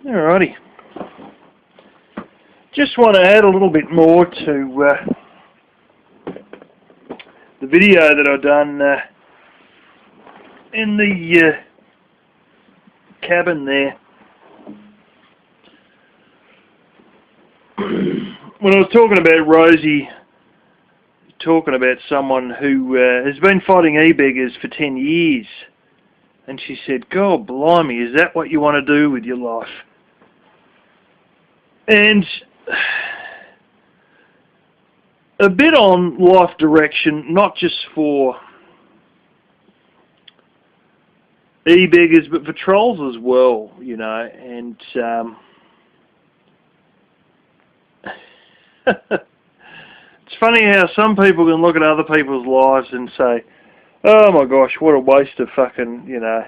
Alrighty. Just want to add a little bit more to the video that I've done in the cabin there. When I was talking about Rosie, talking about someone who has been fighting ebeggars for 10 years, and she said, God blimey, is that what you want to do with your life? And a bit on life direction, not just for e-beggars, but for trolls as well, you know. And it's funny how some people can look at other people's lives and say, oh my gosh, what a waste of fucking, you know.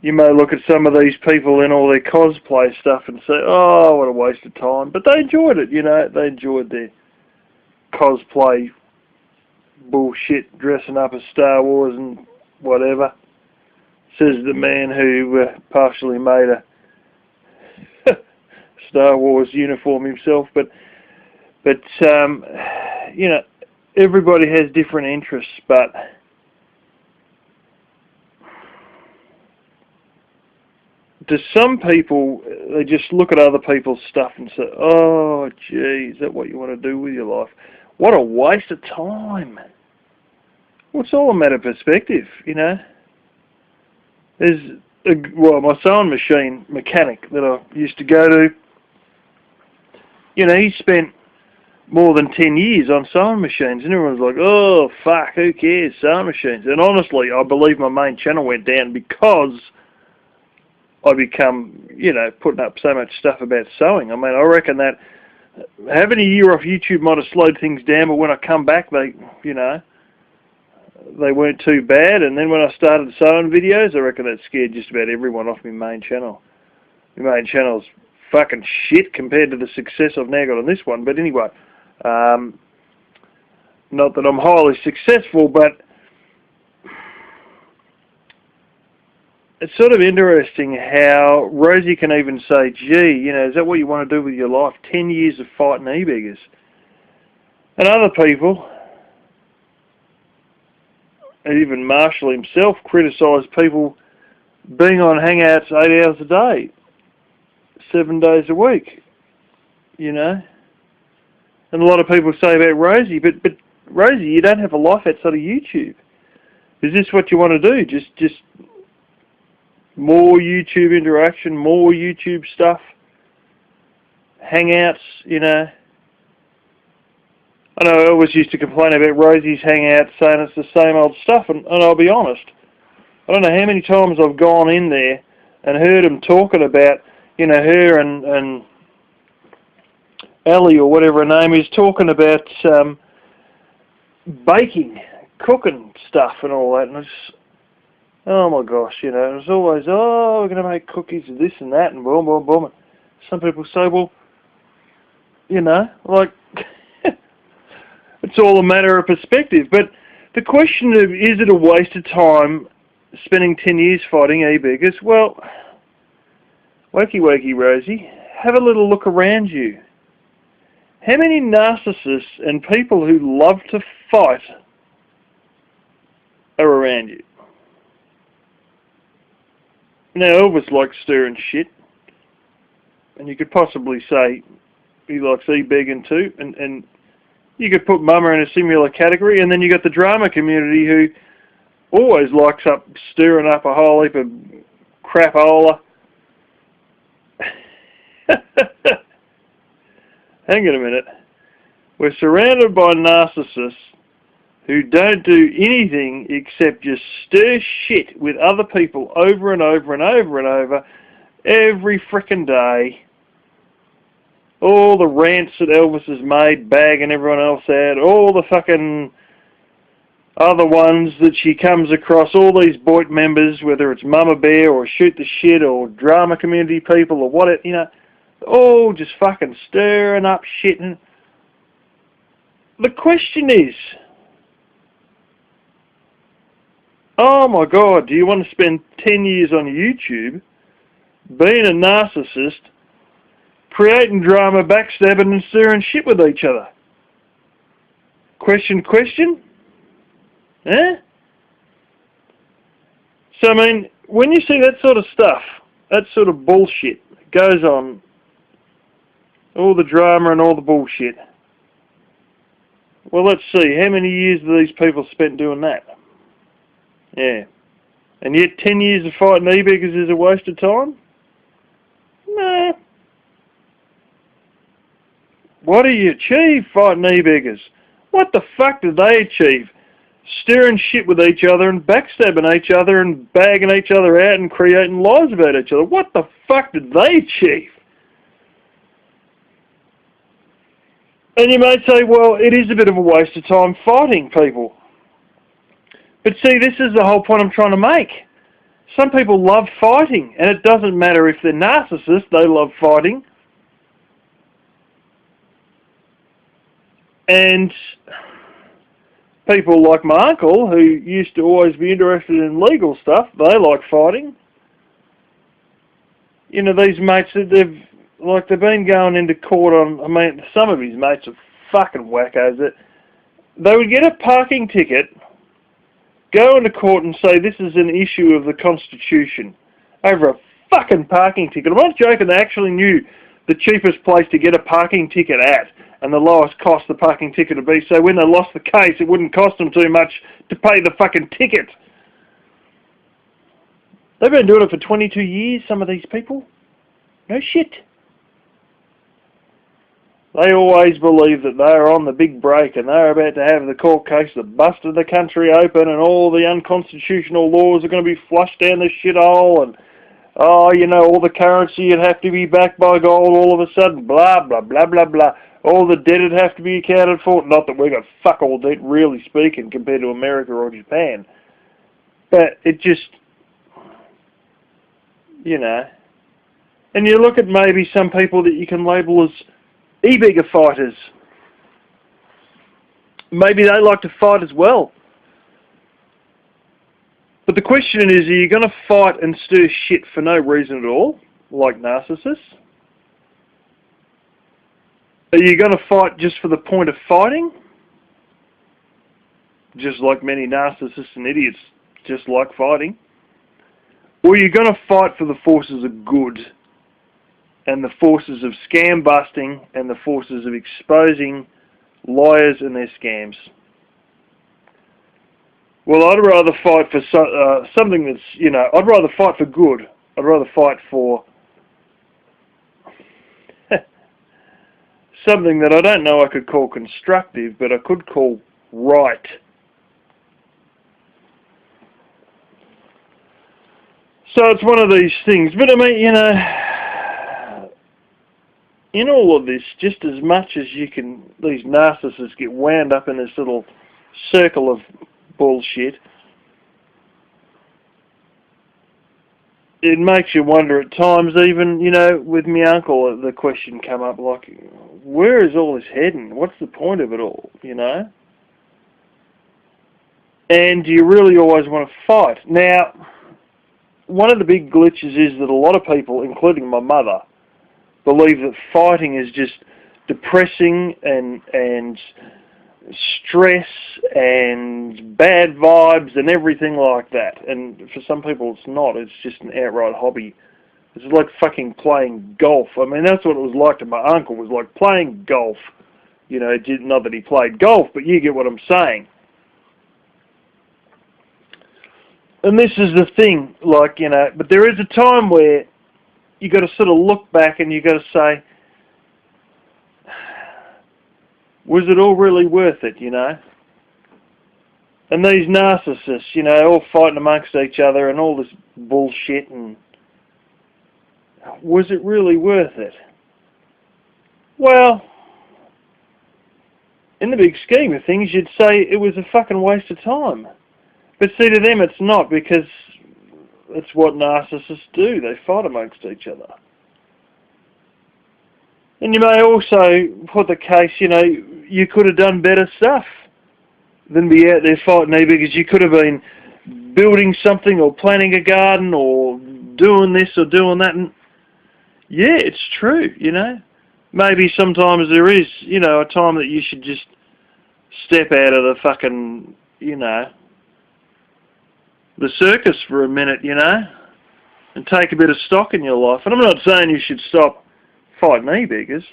You may look at some of these people in all their cosplay stuff and say, oh, what a waste of time. But they enjoyed it, you know. They enjoyed their cosplay bullshit, dressing up as Star Wars and whatever. Says the man who partially made a Star Wars uniform himself. But you know, everybody has different interests, but to some people, they just look at other people's stuff and say, oh, gee, is that what you want to do with your life? What a waste of time. Well, it's all a matter of perspective, you know. There's, my sewing machine mechanic that I used to go to, you know, he spent more than 10 years on sewing machines, and everyone's like, oh, fuck, who cares, sewing machines? And honestly, I believe my main channel went down because I become, you know, putting up so much stuff about sewing. I mean, I reckon that having a year off YouTube might have slowed things down, but when I come back, they, you know, they weren't too bad. And then when I started sewing videos, I reckon that scared just about everyone off my main channel. My main channel's fucking shit compared to the success I've now got on this one. But anyway, not that I'm highly successful, but it's sort of interesting how Rosie can even say, gee, you know, is that what you want to do with your life? 10 years of fighting e-beggars. And other people, and even Marshall himself, criticise people being on Hangouts 8 hours a day, 7 days a week, you know. And a lot of people say about Rosie, but Rosie, you don't have a life outside of YouTube. Is this what you want to do? Just more YouTube interaction, more YouTube stuff, Hangouts, you know. I know I always used to complain about Rosie's Hangouts, saying it's the same old stuff, and I'll be honest, I don't know how many times I've gone in there and heard them talking about, you know, her and Ellie, or whatever her name is, talking about baking, cooking stuff and all that, and I just, oh my gosh, you know, it was always, oh, we're going to make cookies and this and that and boom, boom, boom. And some people say, well, you know, like, it's all a matter of perspective. But the question of, is it a waste of time spending 10 years fighting e-beggars? Well, wakey wakey Rosie, have a little look around you. How many narcissists and people who love to fight are around you? Now, Elvis likes stirring shit, and you could possibly say he likes e-begging too, and you could put Mama in a similar category, and then you got the drama community who always likes stirring up a whole heap of crapola. Hang on a minute. We're surrounded by narcissists who don't do anything except just stir shit with other people over and over and over and over every frickin' day. All the rants that Elvis has made, bagging everyone else out, all the fucking other ones that she comes across, all these Boit members, whether it's Mama Bear or Shoot the Shit or drama community people or whatever, you know, all just fucking stirring up shit. And the question is, oh my God, do you want to spend 10 years on YouTube being a narcissist, creating drama, backstabbing and stirring shit with each other. Question? Eh? So, I mean, when you see that sort of stuff, that sort of bullshit goes on, all the drama and all the bullshit, well, let's see, how many years do these people spent doing that? Yeah. And yet 10 years of fighting ebeggars is a waste of time? Nah. What do you achieve fighting ebeggars? What the fuck did they achieve? Stirring shit with each other and backstabbing each other and bagging each other out and creating lies about each other. What the fuck did they achieve? And you may say, well, it is a bit of a waste of time fighting people. But see, this is the whole point I'm trying to make. Some people love fighting, and it doesn't matter if they're narcissists, they love fighting. And people like my uncle, who used to always be interested in legal stuff, they like fighting. You know, these mates, they've been going into court on, I mean, some of his mates are fucking wackos. That they would get a parking ticket, go into court and say this is an issue of the Constitution over a fucking parking ticket. I'm not joking, they actually knew the cheapest place to get a parking ticket at and the lowest cost the parking ticket would be, so when they lost the case it wouldn't cost them too much to pay the fucking ticket. They've been doing it for 22 years, some of these people. No shit. They always believe that they are on the big break and they're about to have the court case that busted the country open and all the unconstitutional laws are going to be flushed down the shithole and, oh, you know, all the currency would have to be backed by gold all of a sudden, blah, blah, blah, blah, blah. All the debt would have to be accounted for. Not that we've got fuck all debt, really speaking, compared to America or Japan. But it just, you know. And you look at maybe some people that you can label as ebeggar fighters. Maybe they like to fight as well. But the question is, are you going to fight and stir shit for no reason at all, like narcissists? Are you going to fight just for the point of fighting? Just like many narcissists and idiots just like fighting. Or are you going to fight for the forces of good and the forces of scam busting and the forces of exposing liars and their scams? Well, I'd rather fight for something that's, you know, I'd rather fight for good. I'd rather fight for something that I don't know I could call constructive, but I could call right. So it's one of these things. But I mean, you know, in all of this, just as much as you can, these narcissists get wound up in this little circle of bullshit, it makes you wonder at times, even, you know, with my uncle, the question come up like, where is all this heading? What's the point of it all, you know? And do you really always want to fight? Now, one of the big glitches is that a lot of people, including my mother, believe that fighting is just depressing and stress and bad vibes and everything like that. And for some people it's not. It's just an outright hobby. It's like fucking playing golf. I mean, that's what it was like to my uncle, was like playing golf. You know, not that he played golf, but you get what I'm saying. And this is the thing, like, you know, but there is a time where you got to sort of look back and you got to say, was it all really worth it, you know? And these narcissists, you know, all fighting amongst each other and all this bullshit, and was it really worth it? Well, in the big scheme of things, you'd say it was a fucking waste of time. But see, to them it's not, because it's what narcissists do. They fight amongst each other. And you may also put the case, you know, you could have done better stuff than be out there fighting ebeggars. You could have been building something or planting a garden or doing this or doing that. And Yeah, it's true, you know. Maybe sometimes there is, you know, a time that you should just step out of the fucking, you know, the circus for a minute, you know, and take a bit of stock in your life. And I'm not saying you should stop fighting e-beggars,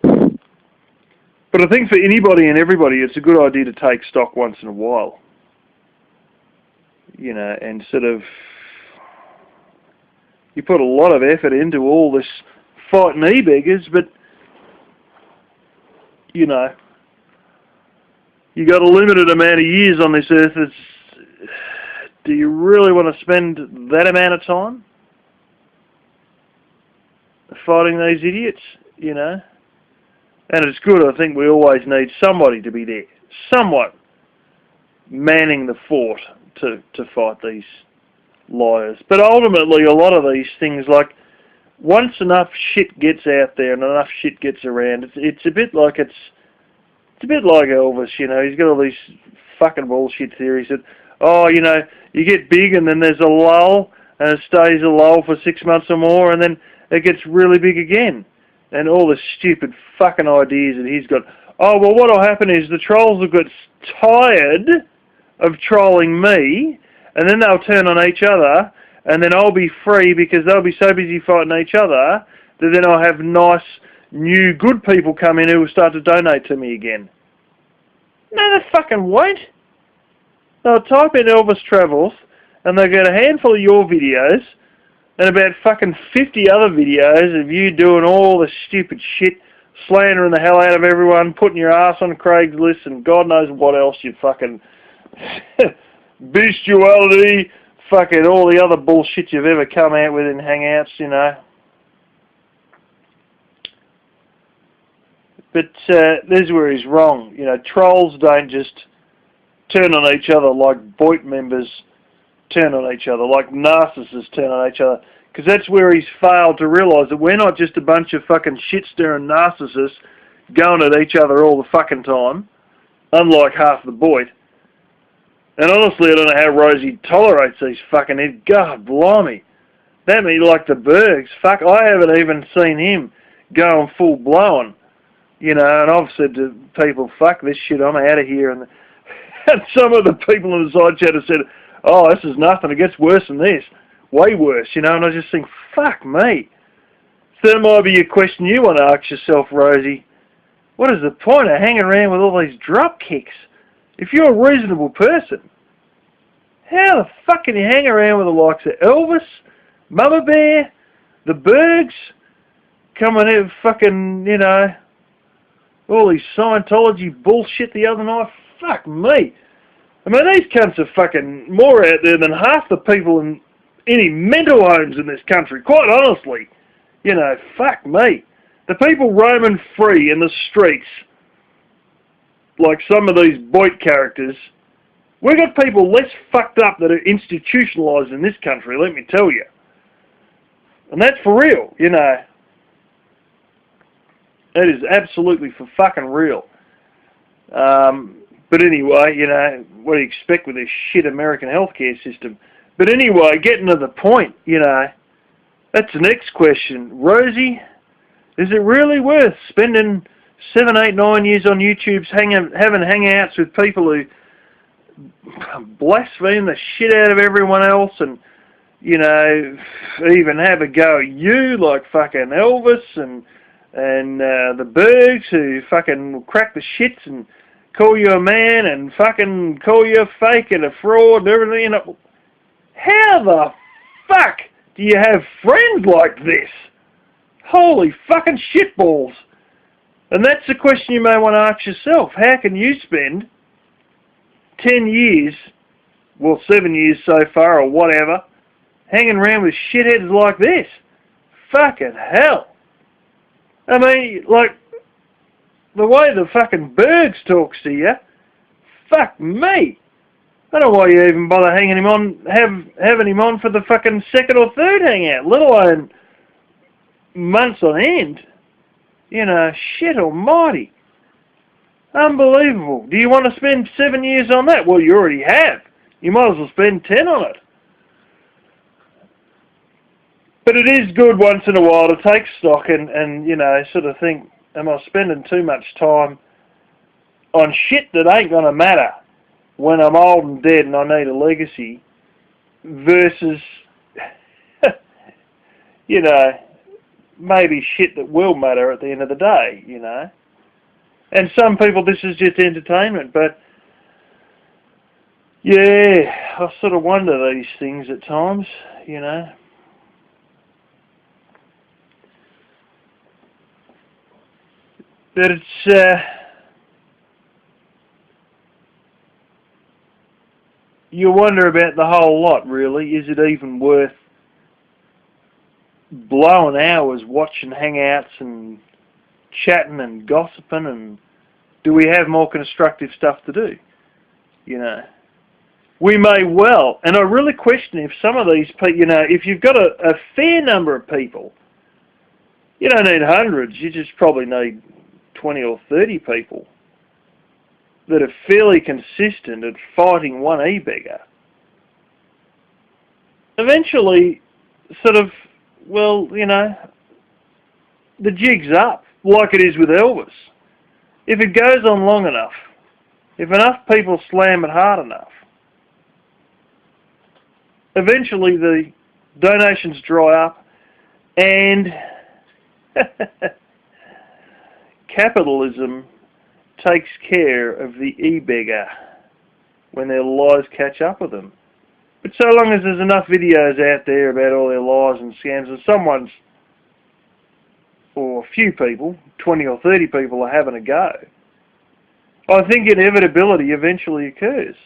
but I think for anybody and everybody, it's a good idea to take stock once in a while, you know, and sort of, you put a lot of effort into all this fighting e-beggars, but, you know, you got a limited amount of years on this earth. Do you really want to spend that amount of time fighting these idiots, you know? And it's good, I think we always need somebody to be there, somewhat manning the fort to fight these liars. But ultimately, a lot of these things, like, once enough shit gets out there and enough shit gets around, it's a bit like Elvis, you know. He's got all these fucking bullshit theories that, oh, you know, you get big and then there's a lull and it stays a lull for 6 months or more and then it gets really big again. And all the stupid fucking ideas that he's got. Oh, well, what'll happen is the trolls will get tired of trolling me and then they'll turn on each other and then I'll be free because they'll be so busy fighting each other that then I'll have nice, new, good people come in who will start to donate to me again. No, they fucking won't. They'll type in Elvis Travels and they'll get a handful of your videos and about fucking 50 other videos of you doing all the stupid shit, slandering the hell out of everyone, putting your ass on Craigslist and God knows what else you fucking bestiality, fucking all the other bullshit you've ever come out with in Hangouts, you know. But there's where he's wrong. You know, trolls don't just turn on each other like Boit members turn on each other, like narcissists turn on each other. Because that's where he's failed to realise that we're not just a bunch of fucking shit-stirring narcissists going at each other all the fucking time, unlike half the Boit. And honestly, I don't know how Rosie tolerates these fucking idiots. God blimey. That means like the Bergs. Fuck, I haven't even seen him going full blown. You know, and I've said to people, fuck this shit, I'm out of here. And some of the people in the side chat have said, oh, this is nothing, it gets worse than this. Way worse, you know, and I just think, fuck me. So that might be a question you want to ask yourself, Rosie. What is the point of hanging around with all these drop kicks? If you're a reasonable person, how the fuck can you hang around with the likes of Elvis, Mama Bear, the Bergs, coming in fucking, you know, all these Scientology bullshit the other night? Fuck me. I mean, these cunts are fucking more out there than half the people in any mental homes in this country, quite honestly. You know, fuck me. The people roaming free in the streets, like some of these Boit characters, we've got people less fucked up that are institutionalised in this country, let me tell you. And that's for real, you know. That is absolutely for fucking real. But anyway, you know, what do you expect with this shit American healthcare system? But anyway, getting to the point, you know, that's the next question. Rosie, is it really worth spending 7, 8, 9 years on YouTube having hangouts with people who blaspheme the shit out of everyone else and, you know, even have a go at you like fucking Elvis and the Bergs who fucking will crack the shits and call you a man and fucking call you a fake and a fraud and everything. You know, how the fuck do you have friends like this? Holy fucking shitballs. And that's the question you may want to ask yourself. How can you spend 10 years, well 7 years so far or whatever, hanging around with shitheads like this? Fucking hell. I mean, like, the way the fucking Bergs talks to you, fuck me. I don't know why you even bother having him on for the fucking second or third hangout, let alone months on end. You know, shit almighty. Unbelievable. Do you want to spend 7 years on that? Well, you already have. You might as well spend 10 on it. But it is good once in a while to take stock and you know, sort of think, am I spending too much time on shit that ain't going to matter when I'm old and dead and I need a legacy versus, you know, maybe shit that will matter at the end of the day, you know. And some people, this is just entertainment, but yeah, I sort of wonder these things at times, you know. But it's, you wonder about the whole lot, really. Is it even worth blowing hours watching hangouts and chatting and gossiping, and do we have more constructive stuff to do? You know, we may well, and I really question if some of these people, you know, if you've got a fair number of people, you don't need hundreds, you just probably need 20 or 30 people that are fairly consistent at fighting one ebeggar. Eventually, sort of, well, you know, the jig's up, like it is with Elvis. If it goes on long enough, if enough people slam it hard enough, eventually the donations dry up and capitalism takes care of the ebeggar when their lies catch up with them. But so long as there's enough videos out there about all their lies and scams, and someone's, or a few people, 20 or 30 people are having a go, I think inevitability eventually occurs.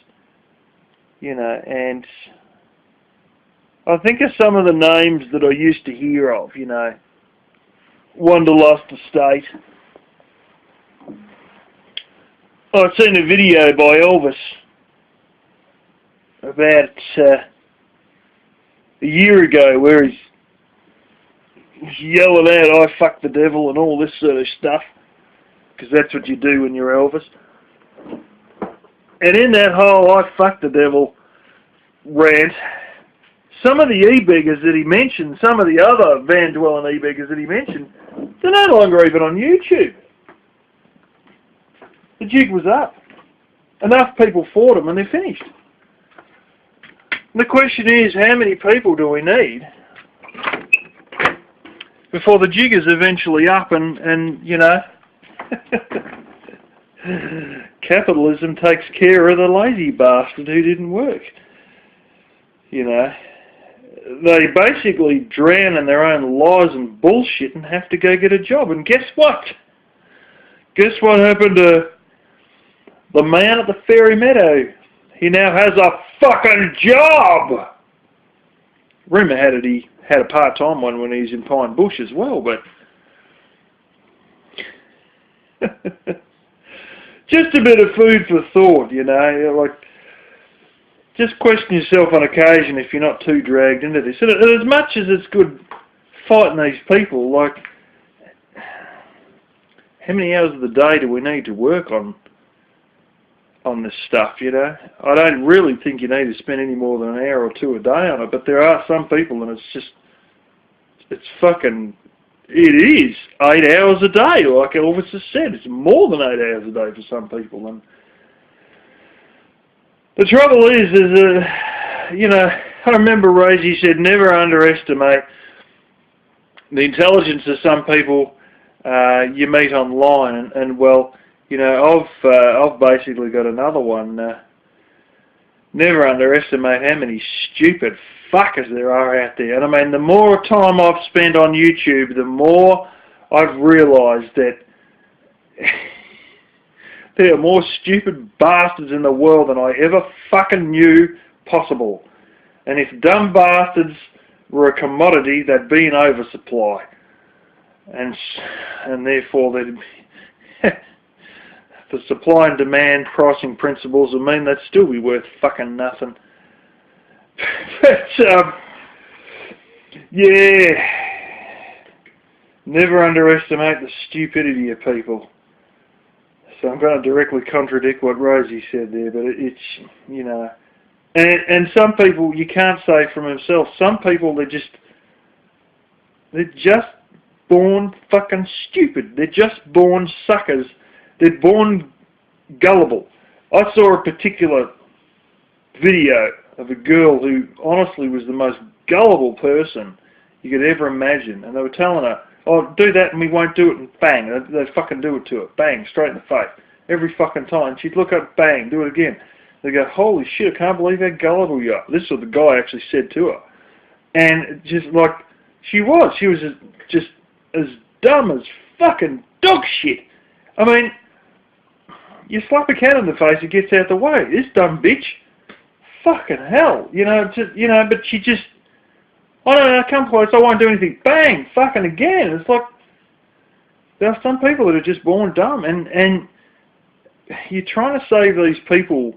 You know, and I think of some of the names that I used to hear of, you know, Wanderlust Estate. I've seen a video by Elvis about a year ago where he's yelling out, "I fuck the devil," and all this sort of stuff, because that's what you do when you're Elvis. And in that whole "I fuck the devil" rant, some of the ebeggars that he mentioned, some of the other Van Dwellen ebeggars that he mentioned, they're no longer even on YouTube. The jig was up. Enough people fought him and they're finished. The question is, how many people do we need before the jig is eventually up and you know, capitalism takes care of the lazy bastard who didn't work. You know, they basically drown in their own lies and bullshit and have to go get a job. And guess what? Guess what happened to the man at the Fairy Meadow? He now has a fucking job! Rumour had it he had a part-time one when he was in Pine Bush as well, but just a bit of food for thought, you know, like, just question yourself on occasion if you're not too dragged into this. And as much as it's good fighting these people, like, how many hours of the day do we need to work on this stuff, you know? I don't really think you need to spend any more than an hour or two a day on it, but there are some people, and it's just, it's fucking, it is 8 hours a day, like Elvis has said. It's more than 8 hours a day for some people. And the trouble is you know, I remember Rosie said, never underestimate the intelligence of some people you meet online, and well, you know, I've basically got another one. Never underestimate how many stupid fuckers there are out there. And I mean, the more time I've spent on YouTube, the more I've realised that there are more stupid bastards in the world than I ever fucking knew possible. And if dumb bastards were a commodity, they'd be in oversupply. And therefore, the supply and demand pricing principles would mean they'd still be worth fucking nothing. But, yeah, never underestimate the stupidity of people. So I'm going to directly contradict what Rosie said there, but it's, you know, and some people, you can't say from themselves, some people, they're just, They're just born fucking stupid. They're just born suckers. They're born gullible. I saw a particular video of a girl who honestly was the most gullible person you could ever imagine, and they were telling her, oh, do that and we won't do it, and bang, they'd fucking do it to her, bang, straight in the face, every fucking time. She'd look up, bang, do it again. They go, holy shit, I can't believe how gullible you are. This is what the guy actually said to her. And just like, she was just as dumb as fucking dog shit. I mean, you slap a cat in the face, it gets out the way. This dumb bitch, fucking hell, but she just, I don't know, come close, I won't do anything. Bang, fucking again. It's like, there are some people that are just born dumb, and you're trying to save these people,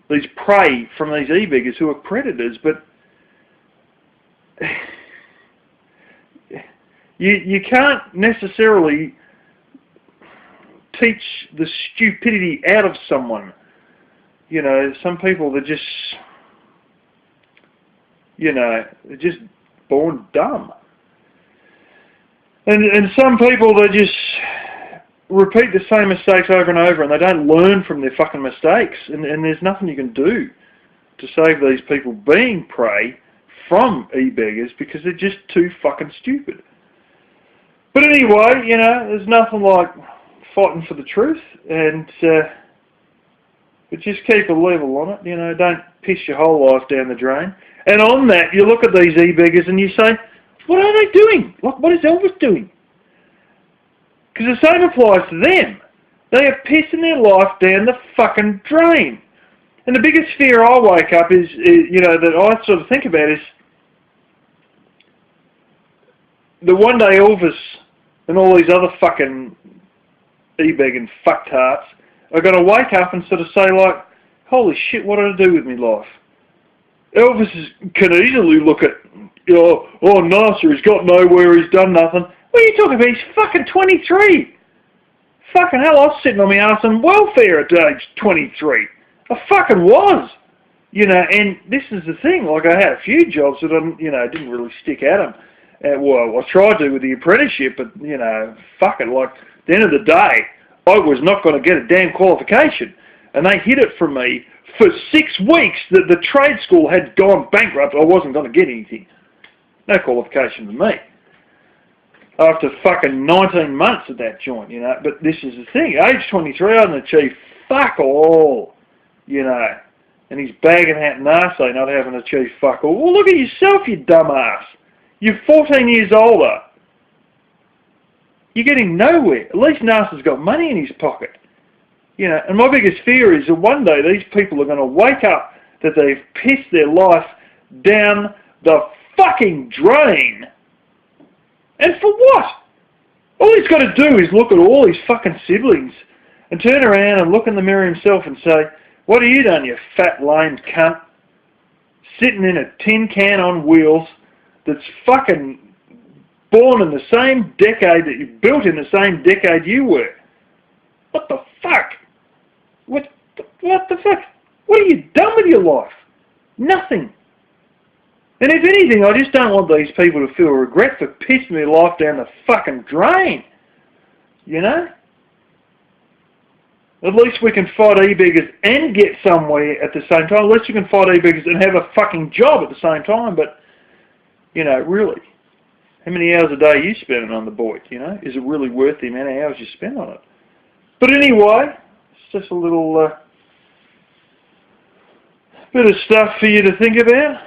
these prey from these ebeggars who are predators, but you can't necessarily teach the stupidity out of someone. Some people, they're just, they're just born dumb. And some people, they just repeat the same mistakes over and over, and they don't learn from their fucking mistakes, and there's nothing you can do to save these people being prey from ebeggars, because they're just too fucking stupid. But anyway, there's nothing like fighting for the truth, and but just keep a level on it, don't piss your whole life down the drain. And on that, you look at these ebeggars and you say, what are they doing? What is Elvis doing? Because the same applies to them. They are pissing their life down the fucking drain. And the biggest fear I wake up is that I sort of think about is that one day Elvis and all these other fucking ebegging fucktards are going to wake up and sort of say like, holy shit, what did I do with my life? Elvis can easily look at, oh, Nasser, he's got nowhere, he's done nothing. What are you talking about? He's fucking 23. Fucking hell, I was sitting on my ass on welfare at age 23. I fucking was. And this is the thing, like I had a few jobs that I, didn't really stick at them. Well, I tried to with the apprenticeship, but, fuck it, like, at the end of the day, I was not going to get a damn qualification. And they hid it from me for 6 weeks that the trade school had gone bankrupt. I wasn't going to get anything. No qualification for me. After fucking 19 months at that joint, But this is the thing. Age 23, I hadn't achieved fuck all, And he's bagging out Narcy not having achieved fuck all. Well, look at yourself, you dumbass. You're 14 years older. You're getting nowhere. At least Narcy's got money in his pocket. And my biggest fear is that one day these people are going to wake up that they've pissed their life down the fucking drain. And for what? All he's got to do is look at all his fucking siblings and turn around and look in the mirror himself and say, what have you done, you fat lame cunt? Sitting in a tin can on wheels that's fucking born in the same decade that you built in the same decade you were. What the fuck? What the fuck? What have you done with your life? Nothing. And if anything, I just don't want these people to feel regret for pissing their life down the fucking drain. At least we can fight ebeggars and get somewhere at the same time. At least you can fight ebeggars and have a fucking job at the same time. But, really, how many hours a day are you spending on the boy? Is it really worth the amount of hours you spend on it? But anyway, it's just a little bit of stuff for you to think about.